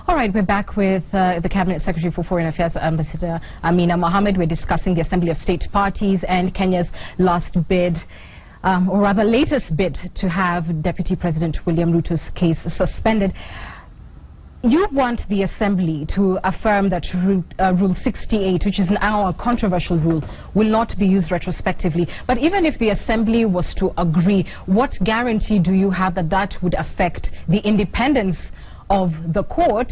All right, we're back with the Cabinet Secretary for Foreign Affairs, Ambassador Amina Mohammed. We're discussing the Assembly of State Parties and Kenya's last bid, or rather latest bid, to have Deputy President William Ruto's case suspended. You want the Assembly to affirm that Rule 68, which is now a controversial rule, will not be used retrospectively. But even if the Assembly was to agree, what guarantee do you have that that would affect the independence of the court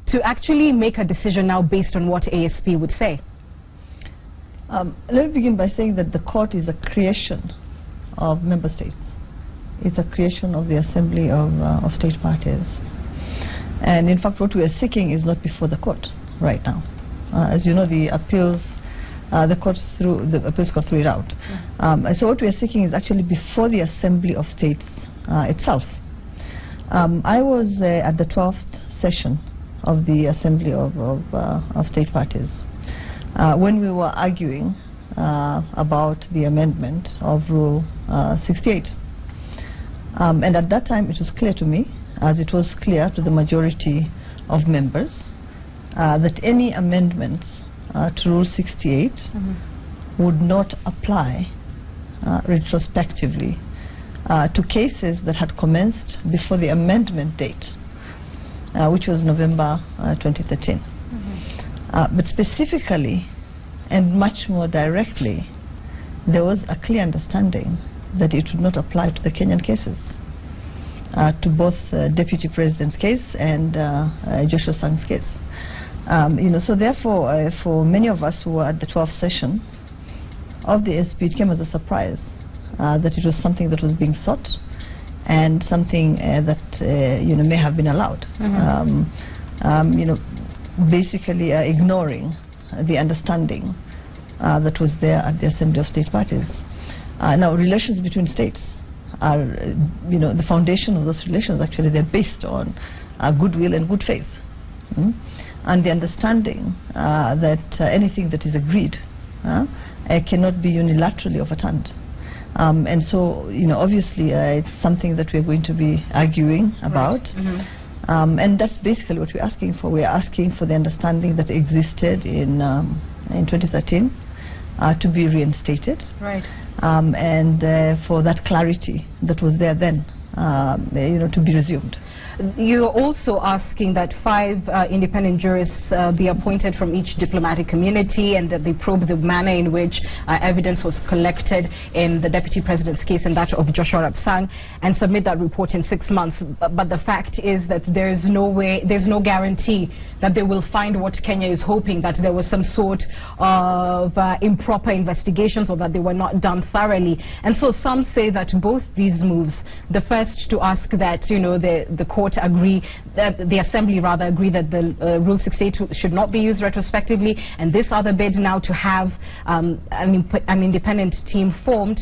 to actually make a decision now based on what ASP would say? Let me begin by saying that the court is a creation of member states. It's a creation of the Assembly of State Parties. And in fact, what we are seeking is not before the court right now. As you know, the appeals, the appeals court threw it out. So what we are seeking is actually before the Assembly of States itself. I was at the 12th session of the Assembly of State Parties when we were arguing about the amendment of Rule 68. And at that time, it was clear to me, as it was clear to the majority of members, that any amendments to Rule 68 would not apply retrospectively to cases that had commenced before the amendment date, which was November 2013. But specifically and much more directly, there was a clear understanding that it would not apply to the Kenyan cases, to both Deputy President's case and Joshua Sang's case. So therefore, for many of us who were at the 12th session of the ASP, it came as a surprise that it was something that was being sought and something that may have been allowed. Basically ignoring the understanding that was there at the Assembly of State Parties. Now, relations between states are, the foundation of those relations, actually, they're based on goodwill and good faith. And the understanding that anything that is agreed cannot be unilaterally overturned. And so, obviously, it's something that we're going to be arguing about. And that's basically what we're asking for. We're asking for the understanding that existed in 2013 to be reinstated. Right. And for that clarity that was there then, to be resumed. You're also asking that 5 independent jurists be appointed from each diplomatic community, and that they probe the manner in which evidence was collected in the Deputy President's case and that of Joshua Sang, and submit that report in 6 months. But the fact is that there's no guarantee that they will find what Kenya is hoping, that there was some sort of improper investigations or that they were not done thoroughly. And so some say that both these moves, the first to ask that the court agree, that the Assembly rather agree that the Rule 68 should not be used retrospectively, and this other bid now to have an independent team formed,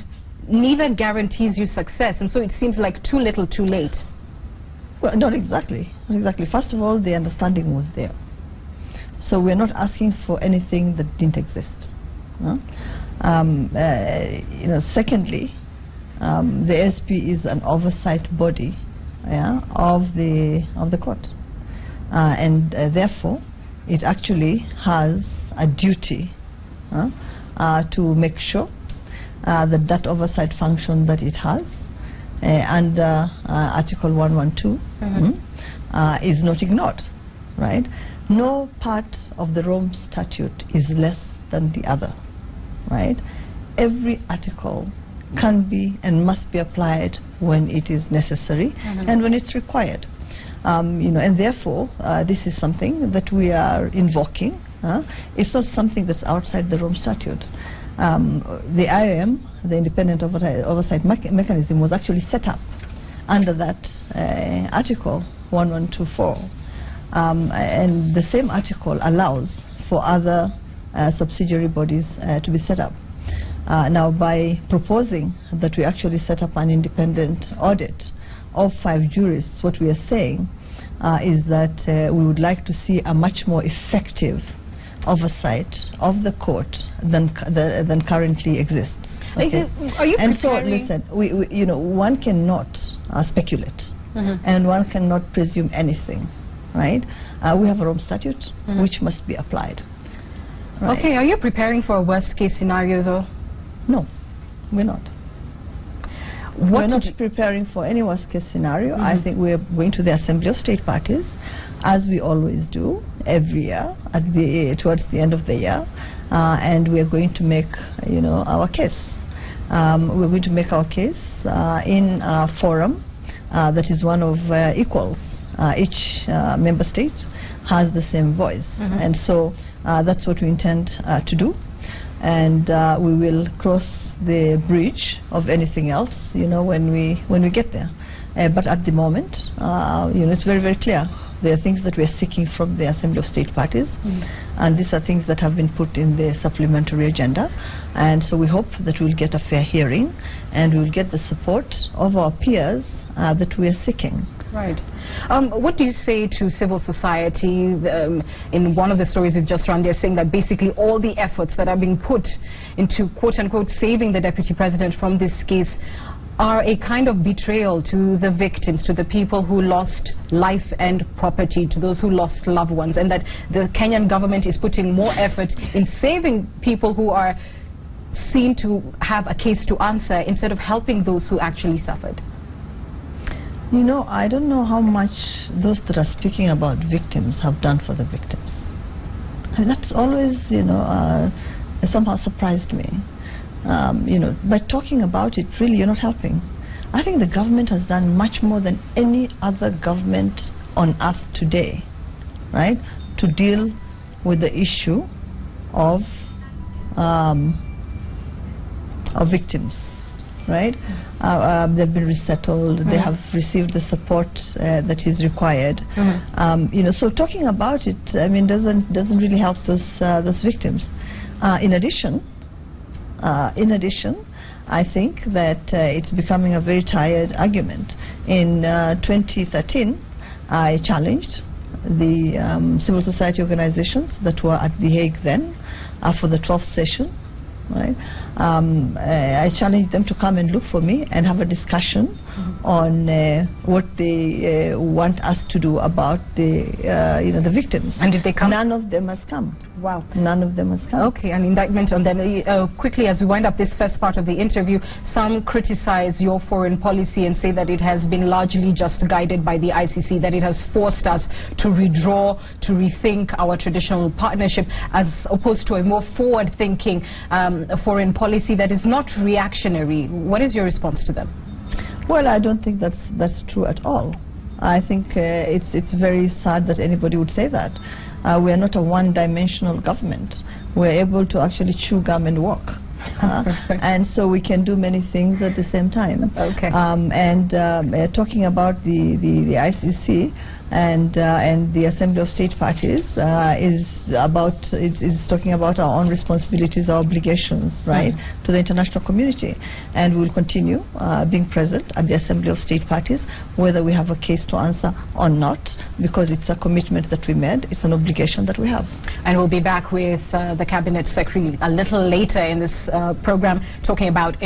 neither guarantees you success. And so it seems like too little too late. Well, not exactly. Not exactly. First of all, the understanding was there. So we're not asking for anything that didn't exist. Secondly, the ASP is an oversight body of the court, and therefore it actually has a duty to make sure that oversight function that it has under Article 112 is not ignored. Right? No part of the Rome Statute is less than the other. Right? Every article can be and must be applied when it is necessary and when it's required. And therefore, this is something that we are invoking. It's not something that's outside the Rome Statute. The IOM, the Independent Oversight Mechanism, was actually set up under that Article 1124. And the same article allows for other subsidiary bodies to be set up. Now, by proposing that we actually set up an independent audit of 5 jurists, what we are saying is that we would like to see a much more effective oversight of the court than currently exists. Okay? Are you and so, listen, one cannot speculate, and one cannot presume anything. right? We have our own statute, which must be applied. Right? Okay, are you preparing for a worst-case scenario, though? No, we're not. We're not preparing for any worst-case scenario. I think we're going to the Assembly of State Parties, as we always do every year, towards the end of the year, and we're going to make, our case. We're going to make our case in a forum that is one of equals. Each member state has the same voice, and so that's what we intend to do, and we will cross the bridge of anything else, when we get there. But at the moment, it's very, very clear. There are things that we are seeking from the Assembly of State Parties, and these are things that have been put in the supplementary agenda, and so we hope that we'll get a fair hearing and we'll get the support of our peers that we are seeking. Right. What do you say to civil society? In one of the stories we've just run, they're saying that basically all the efforts that are being put into, quote-unquote, saving the Deputy President from this case are a kind of betrayal to the victims, to the people who lost life and property, to those who lost loved ones, and that the Kenyan government is putting more effort in saving people who are seen to have a case to answer instead of helping those who actually suffered. I don't know how much those that are speaking about victims have done for the victims. And that's always, somehow surprised me. By talking about it, really, you're not helping. I think the government has done much more than any other government on earth today, right, to deal with the issue of victims. Right? They've been resettled. They have received the support that is required. So talking about it, doesn't really help those victims. In addition, I think that it's becoming a very tired argument. In 2013, I challenged the civil society organizations that were at The Hague then for the 12th session. Right? I challenged them to come and look for me and have a discussion on what they want us to do about the victims. And did they come? None of them has come. Wow. None of them has come. Okay, an indictment on them. Quickly, as we wind up this first part of the interview, some criticize your foreign policy and say that it has been largely just guided by the ICC, that it has forced us to redraw, to rethink our traditional partnership, as opposed to a more forward-thinking foreign policy that is not reactionary. What is your response to them? Well, I don't think that's true at all. I think it's very sad that anybody would say that. We are not a one-dimensional government. We're able to actually chew gum and walk. And so we can do many things at the same time. Okay. Talking about the ICC and the Assembly of State Parties is talking about our own responsibilities, our obligations, right, to the international community, and we will continue being present at the Assembly of State Parties, whether we have a case to answer or not, because it's a commitment that we made, it's an obligation that we have. And we'll be back with the Cabinet Secretary a little later in this program, talking about